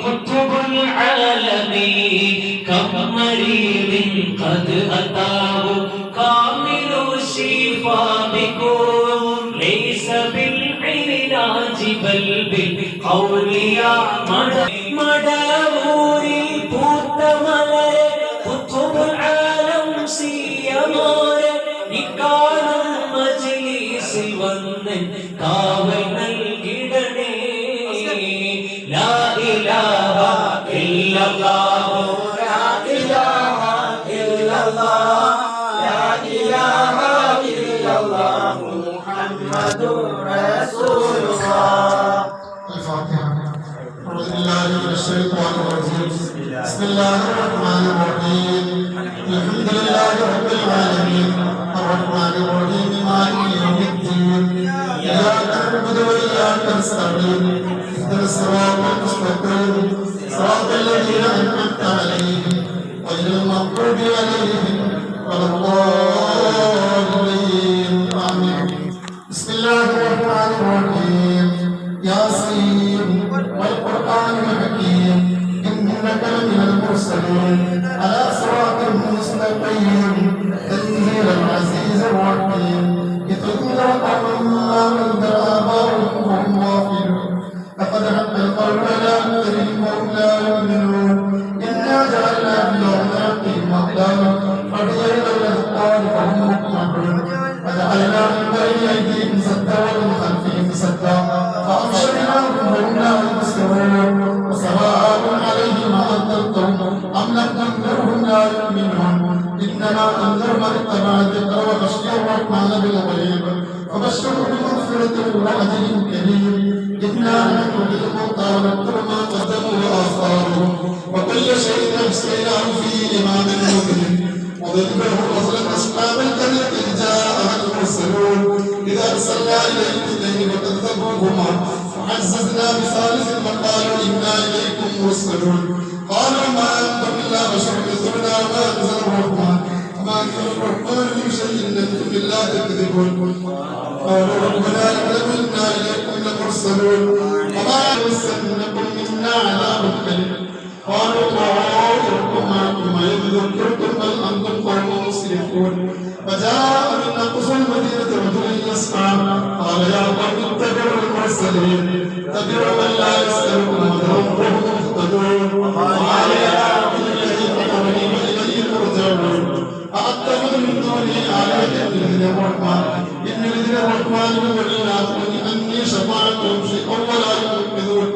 قطب العالمين كم مريض قد أتاه كامل الشفاء بكم ليس بالعلاج بل بالقول يا മടവൂരിൽ പൂത്ത മലരെ കുത്തുബുൽ ആലം സിയമോരെ ഇക്കാലം മജ്ലിസിൽ വന്ന് കാവൽ നൽകിടണേ. ലാ ഇലാഹ ഇല്ലല്ലാഹു ലാ ഇലാഹ ഇല്ലല്ലാഹ് ലാ ഇലാഹ ഇല്ലല്ലാഹു മുഹമ്മദുർ റസൂലുള്ളാഹ്. أعوذ بالله من الشيطان الرجيم. بسم الله الرحمن الرحيم. الحمد لله رب العالمين الرحمن الرحيم مالك يوم الدين إياك نعبد وإياك نستعين اهدنا الصراط المستقيم صراط الذين أنعمت عليهم غير المغضوب عليهم ولا الضالين آمين. بسم الله الرحمن الرحيم. ياسين والقرآن الحكيم إنك لمن المرسلين على صراط مستقيم تنزيل العزيز الرحيم لتنذر قوما ما أنذر آباؤهم وهم غافلون لقد حق القول على أكثرهم وهم لا يؤمنون إنا جعلنا في أعناقهم أغلالا فهي إلى الأذقان فهم مقمحون وجعلنا من بين أيديهم سدا ومن خلفهم سدا فأبشرناهم وهم لا يبصرون وسواء عليهم أأنذرتهم أم لم تنذرهم لا يؤمنون إنما أنذر من اتبع الذكر وخشي الرحمن بالغيب فبشره بمغفرة وأجر كريم. إنا نحيي الموتى ونكتب ما قدموا وآثارهم وكل شيء أحصيناه في إمام مبين وضربه مثلا أصحاب القرية إذ جاءها المرسلون إذا أرسلنا إليهم اثنين فكذبوهما فعززنا بثالث فقالوا إنا إليكم مرسلون قالوا ما أنتم إلا بشر مثلنا وما أنزل الرحمن وما أنزل الرحمن من شيء إن أنتم إلا تكذبون قالوا ربنا يعلم إنا إليكم لمرسلون وما يمسنكم منا عذاب أليم قالوا طائركم معكم يذكركم بل أنتم قوم مسرفون فجاء من أقصى المدينة رجل يسعى قال يا قوم اتبعوا المرسلين اتبعوا من لا يسألكم أجرا وهم مهتدون وقال يا عبد الذي فطرني وإليه ترجعون أأتخذ من دونه آلهة يؤذن الرحمن إن يؤذن الرحمن بغير أني شفاعتهم شيئا ولا ينقذون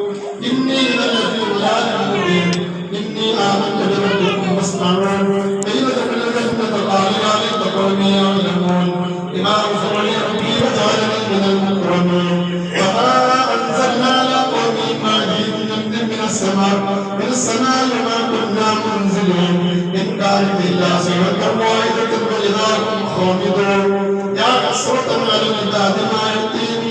إني لفي ضلال مبين إني آمنت بربكم فاسمعون كيف تدخل الجنة قال يا ليت قومي يعلمون بما غفر لي ربي وجعلني من المكرمين وما أنزلنا على قومه ماء من السماء وما كنا منزلين إن كانت إلا سنة واحدة وإذا هم خامدون يا حسرة على العباد ما يأتيهم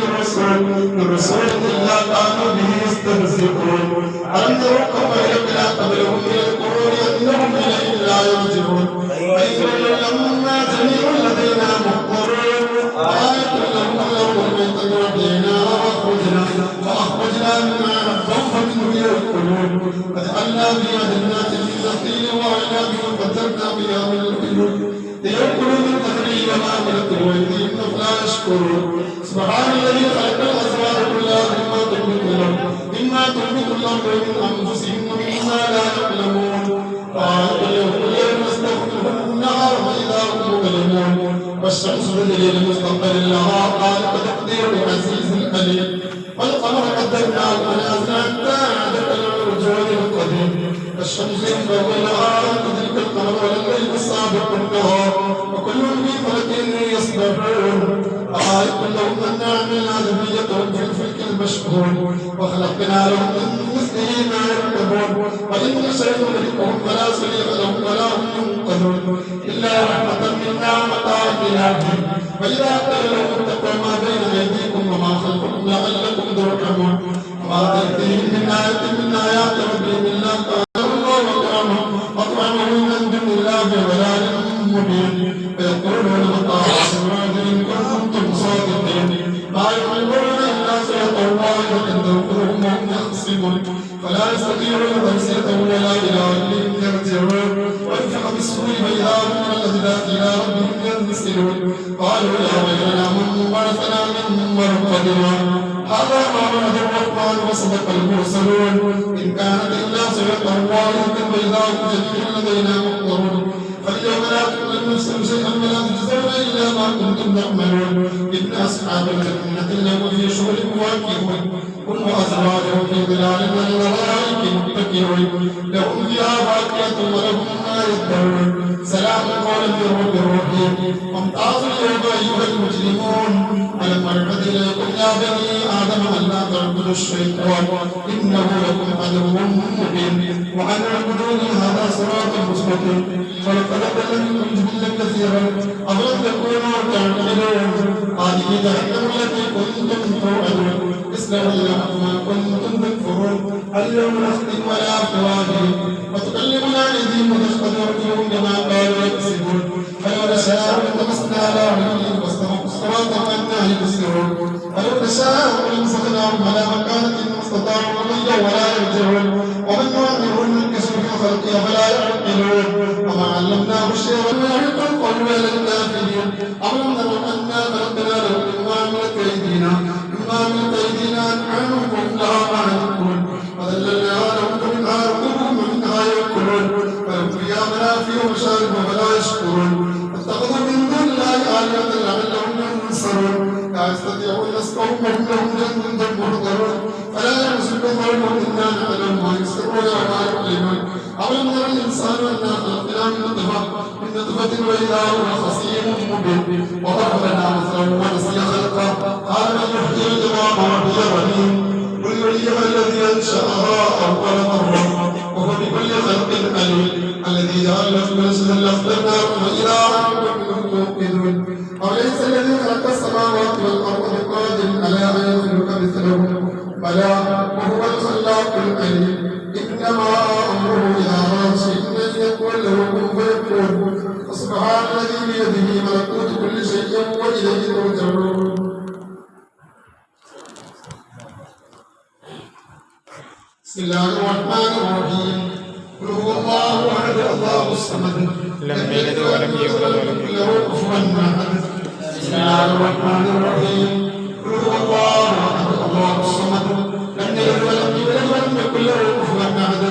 الرسول إلا كانوا به يستهزئون ألم تروا كيف أهلكنا قبلهم من القرون أنهم إليه لا يرجعون وإذن لما جميع لدينا محضرون آية لهم الأرض البيت ربنا وأخرجنا منها نبضا فمنه يأكلون وجعلنا فيها جنات من نخيل وأعناب وفجرنا فيها من العيون ليأكلوا من ثمره وما عملت أيديهم فلا يشكرون سبحان الذي خلق الأزواج كلها مما تنبت الأرض ومن أنفسهم ومما لا يعلمون قال اليوم نستغفر النهار فإذا هم مظلمون والشمس تجري لمستقر لها قال بتقدير العزيز العليم والقمر قدرناه منازل حتى عاد كالعرجون القديم والشمس ينبغي لها أن تدرك القمر والليل سابق النهار وكل في فلك يسبحون آية لهم أن عملنا ذريتهم في الفلك مشهور وخلقنا لهم من مثله ما يركبون وإن نشأ نهلكهم فلا صريخ لهم ولا هم ينقذون إلا رحمة منا ومتاعا إلى حين وإذا قيل لهم اتقوا ما بين أيديكم وما خلفكم لعلكم ترحمون وما تأتيهم من آية من آيات ربهم إلا قالوا الله أكرمهم أطعمهم من دون الله بضلال مبين ويقولون متى إن كنتم صادقين ما يعلمون إلا صيحة واحدة تنفذهم وهم يخصمون فلا يستطيعون توصية ولا إلى ربهم يرجعون وينفخ بالسور فإذا هم من الأجداث إلى ربهم ينسلون قالوا يا ويلنا من بعثنا من مرقدنا هذا ما وعد الرحمن وصدق المرسلون إن كانت إلا صيحة واحدة فإذا هم جميع لدينا محضرون فاليوم لا تظلم نفس شيئا ولا تجزون إلا ما كنتم تعملون إن أصحاب الجنة اليوم في شغل فاكهون هم وأزواجهم في ظلال على الأرائك متكئون لهم فيها فاكهة ولهم ما يدعون سلام قولا من رب رحيم وامتازوا اليوم أيها المجرمون ألم أعهد إليكم يا بني آدم ألا تعبدوا الشيطان إنه لكم عدو مبين وأن اعبدوني هذا صراط مستقيم ولقد أضل منكم جبلا كثيرا أفلم تكونوا تعقلون هذه جهنم التي كنتم توعدون اصلوا اليوم ما كنتم تكفرون اليوم نختم على أفواههم وتكلمنا أيديهم وتشهد أرجلهم بما قالوا يكسبون فلو نشاء لطمسنا على أعينهم واستبقوا الصراط وأنا يبصرون ولو نشاء لمسخناهم على مكانتهم ما استطاعوا مضيا ولا يرجعون ومن نعمره ننكسه في الخلق أفلا يعقلون وما علمناه الشعر ويحق القول على الكافرين أولم نروا أنا خلقنا لهم مما عملت أيدينا أنعاما فهم لها مالكون وذللناها لهم فمنها ركوبهم ومنها يأكلون فلهم فيها منافع ومشارب ولا يشكرون فاتخذوا من دون الله آلهة لعلهم ينصرون لا يستطيعون نصرهم وهم لهم جند محضرون فلا يمسك ظلمهم إنا نعلم ما يسرون وما يعلنون أولم يرى الإنسان أنا خلقنا من نطفة وإذا هو خصيم مبين وضرب لنا مثلا ونسي خلقه قال من يحيي العظام وهي رميم قل يحييها الذي أنشأها أول مرة وهو بكل خلق عليم الذي جعل لكم الأسد الأخضر وإذا أنتم توقدون أوليس الذي خلق السماوات والأرض بقادر على أن يخلق مثلهم بلى وهو الخلاق العليم إنما أمره إذا أراد شيئا أن يقول له كن فيكون فسبحان الذي بيده ملكوت كل شيء وإليه ترجعون. بسم الله الرحمن الرحيم قل هو الله أحد الله الصمد لم يلد ولم يولد ولم يكن له كفوا أحد. بسم الله الرحمن الرحيم قل هو الله أحد الله الصمد لم يلد ولم يولد ولم يكن له كفوا أحد.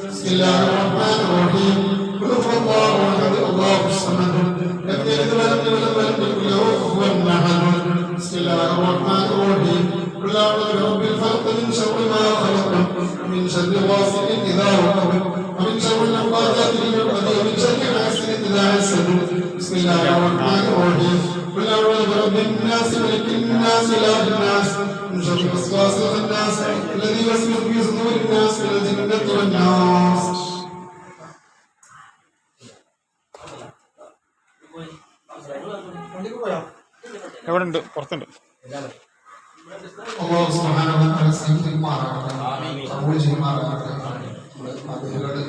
بسم الله الرحمن الرحيم قل هو الله أحد الله الصمد لم يلد ولم يولد ولم يكن له كفوا أحد. بسم الله الرحمن الرحيم قل أعوذ برب الفلق من شر ما خلق ومن شر غاسق إذا وقب ومن شر النفاثات في العقد ومن شر حاسد إذا حسد. بسم الله الرحمن الرحيم قل أعوذ برب الناس ملك الناس إله الناس من شر الوسواس الخناس الذي يوسوس في صدور الناس من الجنة والناس. എവിടെയുണ്ട്? പുറത്തുണ്ട്. അല്ലാഹു സുബ്ഹാനഹു വ തആല സ്വീകരിക്കുമാറാകട്ടെ. കബൂൽ ചെയ്യുമാറാകട്ടെ. മദീനയുടെ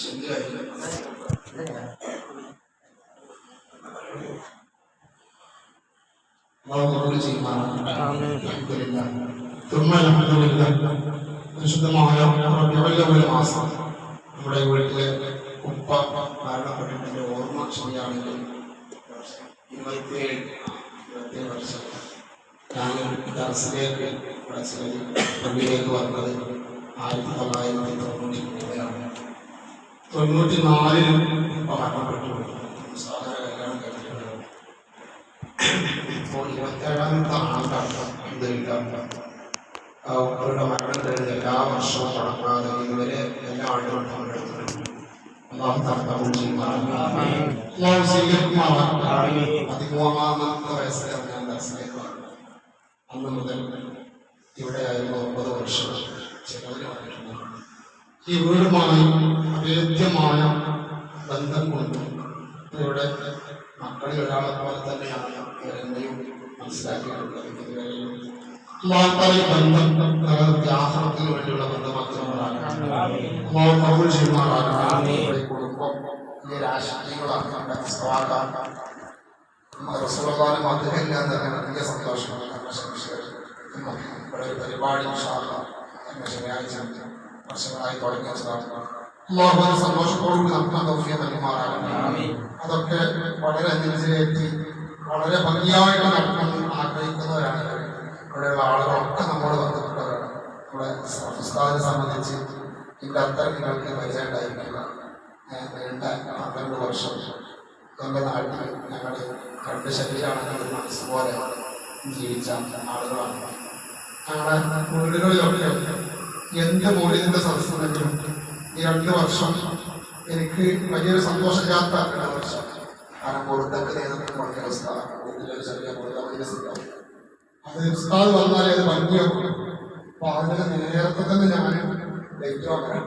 ചിന്തയായി അല്ലാഹു കബൂൽ ചെയ്യുമാറാകട്ടെ. അൽഹംദുലില്ലാഹ് തുമ്മ അൽഹംദുലില്ലാഹ്. വിശുദ്ധമായ റബീഉൽ അവ്വൽ മാസം നമ്മുടെ വീട്ടിലെ ഉപ്പ മരണപ്പെട്ടതിന്റെ ഓർമ്മ ശരിയാണെങ്കിൽ 27 വർഷം ഞാൻ ദർസിലേക്ക് പള്ളിയിലേക്ക് വന്നത് 1993-ലാണ്. 94-ലും മരണപ്പെട്ടു. സാധാരണ കല്യാണം കഴിഞ്ഞിട്ടുണ്ട്. ഇപ്പോൾ 27-ാമത്തെ ആണ്ടാണ്. അവരുടെ മരണം കഴിഞ്ഞ് എല്ലാ വർഷവും മുടങ്ങാതെ ഇതുവരെ എല്ലാ ആളുകളും പങ്കെടുത്തിട്ടുണ്ട്. അതിമൂന്നാമത്തെ വയസ്സിലാണ് ഞാൻ ദർസിലേക്ക് വന്നത്. അന്ന് മുതൽ ഇവിടെയായിരുന്നു 9 വർഷം ചെലവിൽ വന്നിട്ടുണ്ട്. ഈ വീടുമായി അഭേദ്യമായ ബന്ധം കൊണ്ട് ഇവിടെ മക്കളിൽ ഒരാളെ പോലെ തന്നെയാണ് എന്നെയും മനസ്സിലാക്കിയിട്ടുള്ളത്. ഈ ബന്ധം ത്യാഗത്തിന് വേണ്ടിയുള്ള ബന്ധമാക്കുന്നവരാണ് കബൂൽ ചെയ്യുന്നവരാണ്. കുടുംബം ഈ രാഷ്ട്രീയങ്ങളാണ് നമ്മുടെ റസൂലുള്ളാഹിന്റെ മാതൃകയില്ല എന്നതിന് വലിയ സന്തോഷമാണ്. ഇവിടെ ഒരു പരിപാടി ശനിയാഴ്ച വർഷങ്ങളായി തുടങ്ങിയ അല്ലാഹുവിന്റെ സന്തോഷത്തോടുകൂടി നമുക്ക് തൗഫീഖ് നൽകുമാറാകട്ടെ. അതൊക്കെ വളരെ നെഞ്ചിലേറ്റി വളരെ ഭംഗിയായിട്ട് നടത്തണമെന്ന് ആഗ്രഹിക്കുന്നവരാണ്. ഇവിടെയുള്ള ആളുകളൊക്കെ നമ്മോട് ബന്ധപ്പെട്ടവരാണ്. നമ്മുടെ ഉസ്താദിനെ സംബന്ധിച്ച് ഇതിൻ്റെ അത്ര നിങ്ങൾക്ക് പരിചയമുണ്ടായിരിക്കില്ല. നീണ്ട 12 വർഷം എൻ്റെ നാട്ടിൽ ഞങ്ങൾ 2 ശരീരമാണ് മനസ്സുപോലെ ജീവിച്ച ആളുകളാണ്. ഞങ്ങളുടെ വീടുകളിലൊക്കെ എന്ത് മൂല്യത്തിൻ്റെ സദസ്സുണ്ടെങ്കിലും ഈ 2 വർഷം എനിക്ക് വലിയൊരു സന്തോഷമില്ലാത്ത 2 വർഷം. കാരണം പൊറുത്തൊക്കെ നേതൃത്വം കൊടുത്ത ഉസ്താദ് വീട്ടിലൊരു ചെറിയ പൊറുതാവും. അത് ഉസ്താദ് വന്നാലേ അത് ഭംഗിയാക്കും. അപ്പോൾ അതിന് നേരത്തെ തന്നെ ഞാൻ ലൈറ്റ് വാങ്ങാൻ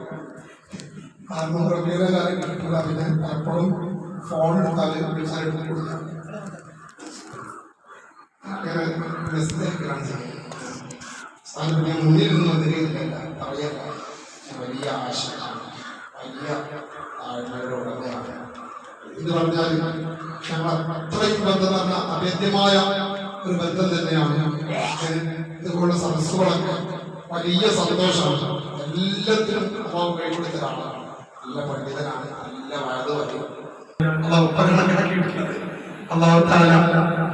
കാരണം പ്രത്യേക കാര്യം കിട്ടില്ല. പിന്നെ പലപ്പോഴും ഫോൺ എടുത്താൽ വിളിച്ചാലെടുത്ത് കൊടുക്കാം. അങ്ങനെ മെസ്സേജ് സ്ഥാനത്തിന് മുന്നിൽ നിന്ന് വന്നിരിക്കുന്നില്ല. അറിയാൻ വലിയ ആശയമാണ്, വലിയ ആളുകളുടെ ഉടമയാണ്. ഇത് പറഞ്ഞാൽ ഞങ്ങൾ അത്രയും ബന്ധം പറഞ്ഞ അഭേദ്യമായ ഒരു ബന്ധം തന്നെയാണ്. ഇതുപോലുള്ള സദസ്സുകളൊക്കെ വലിയ സന്തോഷമാണ്. എല്ലാത്തിനും അഭാവം കൈകൊടുത്തതാണ്. നല്ല പണ്ഡിതനാണ്, നല്ല വയത് പറയും. അല്ലാഹു തആല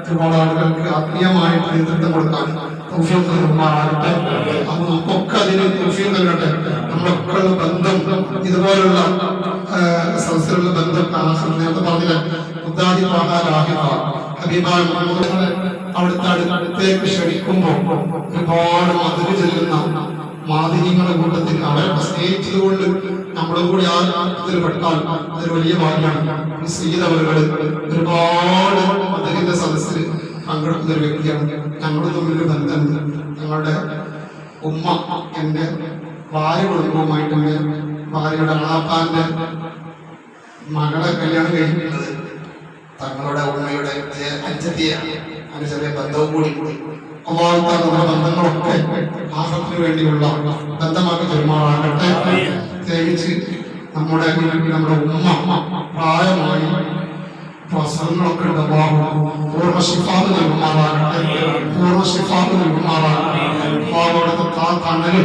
ഒരുപാട് ആളുകൾക്ക് ആത്മീയമായിട്ട് നേതൃത്വം കൊടുക്കാൻ തൗഫീഖ് നൽകുമാറാകട്ടെ. അപ്പോൾ നമുക്കൊക്കെ അതിന് തൗഫീഖ് നൽകട്ടെ. നമ്മളൊക്കെ ബന്ധം ഇതുപോലുള്ള സദസ്സിലുള്ള ബന്ധം നേരത്തെ പറഞ്ഞില്ല ഹബീബായ മുഹമ്മദ് അവിടുത്തെ അടുത്തേക്ക് ക്ഷണിക്കുമ്പോൾ ഒരുപാട് മധുര ചെല്ലുന്ന മാതിരികളുടെ കൂട്ടത്തിൽ അവരെ സ്നേഹിച്ചതുകൊണ്ട് നമ്മുടെ കൂടി ആ ഇതിൽ പെട്ടാൽ അതൊരു വലിയ ഭാഗ്യമാണ്. സയ്യിദവറുകൾ ഒരുപാട് മധുരന്റെ സദസ്സിൽ പങ്കെടുക്കുന്ന ഒരു വ്യക്തിയാണ്. ഞങ്ങളുടെ തമ്മിലൊരു ബന്ധമുണ്ട്. ഞങ്ങളുടെ ഉമ്മ എൻ്റെ ഭാര്യ കുടുംബവുമായിട്ടുണ്ട്. ഭാര്യയുടെ ആപ്പാന്റെ മകളെ കല്യാണം കഴിക്കുന്നത് തങ്ങളുടെ ഉമ്മയുടെ അനുജത്തിയാണ്. അതിന് ചെറിയ ബന്ധവും കൂടി നമ്മുടെ ബന്ധങ്ങളൊക്കെ ആഹത്തിന് വേണ്ടിയുള്ള ബന്ധമാക്കി പെരുമാറാകട്ടെ. പ്രത്യേകിച്ച് നമ്മുടെ ഉമ്മ പ്രായമായി പ്രസവങ്ങളൊക്കെ പൂർണ്ണ ശിഫാദ് നൽകുമാറാകട്ടെ. പൂർണ്ണ ശിഫാദ് നൽകുമാറാകട്ടെ. അവിടുത്തെ തണല്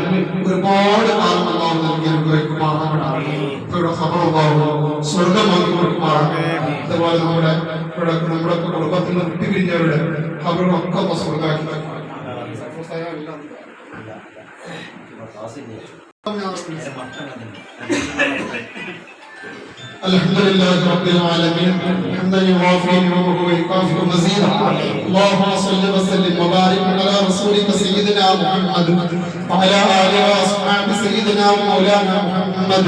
ഒരുപാട് കാലം അല്ലാഹു നൽകി അനുഗ്രഹിക്കുമാറാകട്ടെ. ഇവിടെ ഖബറുണ്ടാവും, സ്വർഗമാക്കി കൊടുക്കുമാറാകട്ടെ. അതുപോലെ നമ്മുടെ കുടുംബത്തിൽ നിന്ന് വിട്ടുപിരിഞ്ഞവരുടെ ഖബറുകളൊക്കെ സ്വർഗമാക്കി الحمد لله رب العالمين حمدا يوافي نعمه ويكافئ مزيدا. اللهم صل وسلم وبارك على رسولك سيدنا محمد وعلى اله واصحابه سيدنا ومولانا محمد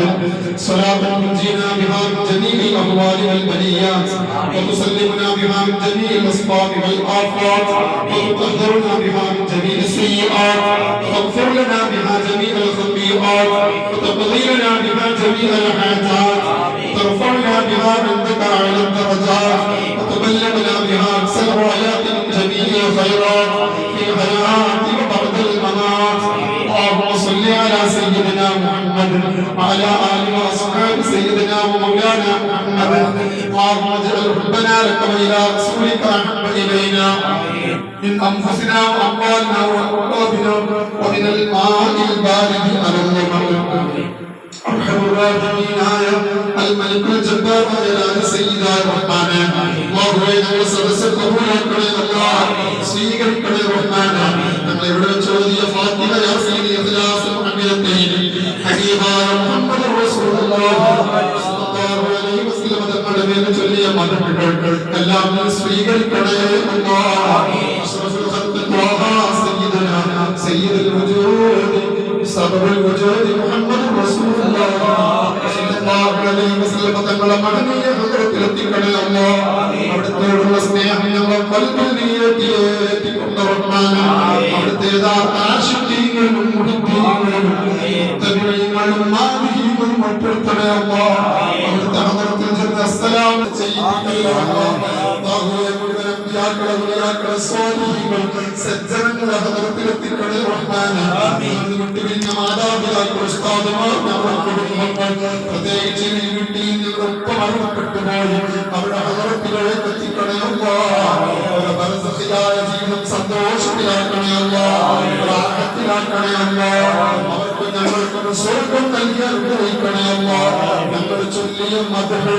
صلاه تنجينا بها من جميع الاهوال والبليات وتسلمنا بها من جميع الاسباب والافات وتطهرنا بها من جميع السيئات واغفر لنا بها جميع الخطيئات وتقضي لنا بها جميع الحاجات ترفعنا بها عندك اعلى الدرجات وتبلغنا بها اقصى الغايات من جميع الخيرات في الحياه وبعد الممات. اللهم صل على سيدنا محمد وعلى اله واصحاب سيدنا ومولانا محمد. اللهم اجعل حبنا لك والى رسولك احب الينا من انفسنا واموالنا واولادنا ومن الماء البارد على النار. ارحم الراحمين يا الملك الجبار جلال سيدنا الرحمن. اللهم സദസ്സ് കബൂലാക്കണേ അല്ലാഹ്, സ്വീകരിക്കണേ റഹ്മാൻ. ഞങ്ങൾ ഇവിടെ ചോദിയ ഫാത്തിഹ യാസീൻ ഇഖ്ലാസ് മുഅമ്മിനത്തൈൻ ഹബീബായ മുഹമ്മദ് റസൂലുള്ളാഹി സ്വല്ലല്ലാഹു അലൈഹി വസല്ലം തങ്ങളുടെ മേൽ ചൊല്ലിയ മദ്ഹുകൾ എല്ലാം സ്വീകരിക്കണേ അല്ലാഹ്. അഷ്റഫുൽ ഖൽഖ് ത്വാഹ സയ്യിദനാ സയ്യിദുൽ വജൂദ് സബറുൽ വജൂദ് മുഹമ്മദ് റസൂലുള്ളാഹി സ്വല്ലല്ലാഹു അലൈഹി വസല്ലം തങ്ങളുടെ മഹനീയ ഹദ്റത്തിലെത്തിക്കണേ അല്ലാഹ്. അവിടുത്തോടുള്ള സ്നേഹം ഞങ്ങൾ ഖൽബിൽ നീയത്തിയേറ്റിക്കൊണ്ട് റഹ്മാൻ. അവിടുത്തെ യഥാർത്ഥ ആശിഖീ ആലിമീങ്ങളും മുഹദ്ദീങ്ങളും മുത്തബിഈങ്ങളും മാലിഹീങ്ങളും ഉൾപ്പെടുത്തണേ അല്ലാഹ്. അവിടുത്തെ ഹദറത്തിൽ ചെന്ന് അസ്സലാമു ചെയ്യിപ്പിക്കണേ അല്ലാഹ്. അല്ലാഹുവേ മുഴുവൻ അമ്പിയാക്കളെ ഉലയാക്കളെ സ്വാലിഹീങ്ങൾ സജ്ജനങ്ങളെ ഹദറത്തിലെത്തിക്കണേ റഹ്മാനേ. ഞങ്ങൾ വിട്ടുപിരിഞ്ഞ മാതാപിതാക്കൾ ഉസ്താദുമാർ ഞങ്ങളുടെ കുടുംബങ്ങൾ പ്രത്യേകിച്ച് ഈ വീട്ടിൽ ഞങ്ങളുടെ ഉപ്പ മരണപ്പെട്ടു പോയി അവരുടെ ഹദറത്തിലേക്ക് എത്തിക്കണേ അല്ലാഹ്. അവരുടെ ബർസഖിയായ ജീവിതം സന്തോഷത്തിലാക്കണേ അല്ലാഹ്, റാഹത്തിലാക്കണേ അല്ലാഹ്. അവർക്ക് ഞങ്ങൾക്കൊരു സ്വർഗ്ഗം നൽകി അനുഗ്രഹിക്കണേ അല്ലാഹ്. ഞങ്ങൾ ചൊല്ലിയ മദ്ഹ്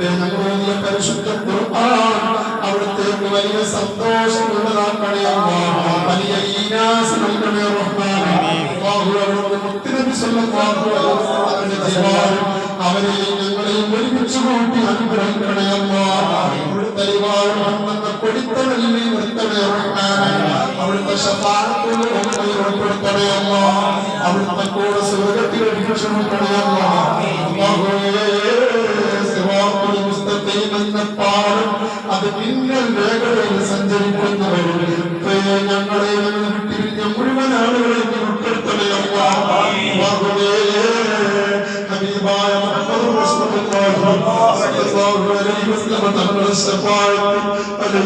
ഞങ്ങൾ ഓതിയ പരിശുദ്ധ ഖുർആൻ അവിടുത്തേക്ക് വലിയ സന്തോഷമുള്ളതാക്കണേ അല്ലാഹ്. വലിയ ഈനാസ് നൽകണേ റഹ്മാനേ. അല്ലാഹു അവിടുത്തെ മുത്തുനബി സ്വല്ലല്ലാഹു അലൈഹി വസല്ലമയുടെ ദിവാറും അവരെയും ഞങ്ങളെയും ഒരുമിച്ച് കൂട്ടി അനുഗ്രഹിക്കണേ അല്ലാഹ്. അവിടുത്തെ ദിവാറും കൊടുത്തവരിൽ നിർത്തണേ റഹ്മാനേ. അവിടുത്തെ ശഫാഅത്തുൽ ഉൾപ്പെടുത്തണേ അല്ലാഹ്. അവിടുത്തെ കൂടെ സ്വർഗ്ഗത്തിൽ ഒരുമിച്ചുകൊണ്ടേ അല്ലാഹ്. അല്ലാഹുവേ സിറാത്തുൽ മുസ്തഖീം എന്ന പാലം അത് പിന്നൽ വേഗതയിൽ സഞ്ചരിക്കുന്നവരിൽ ഞങ്ങളെ വിട്ടിരിഞ്ഞ മുഴുവൻ ആളുകളെയും ഉൾപ്പെടുത്തണേ അല്ലാഹ്. അല്ലാഹുവേ ഹബീബായ മുഹമ്മദ് റസൂലുള്ളാഹി സ്വല്ലല്ലാഹു അലൈഹി വസല്ലം തങ്ങളുടെ ശഫാഅത്ത്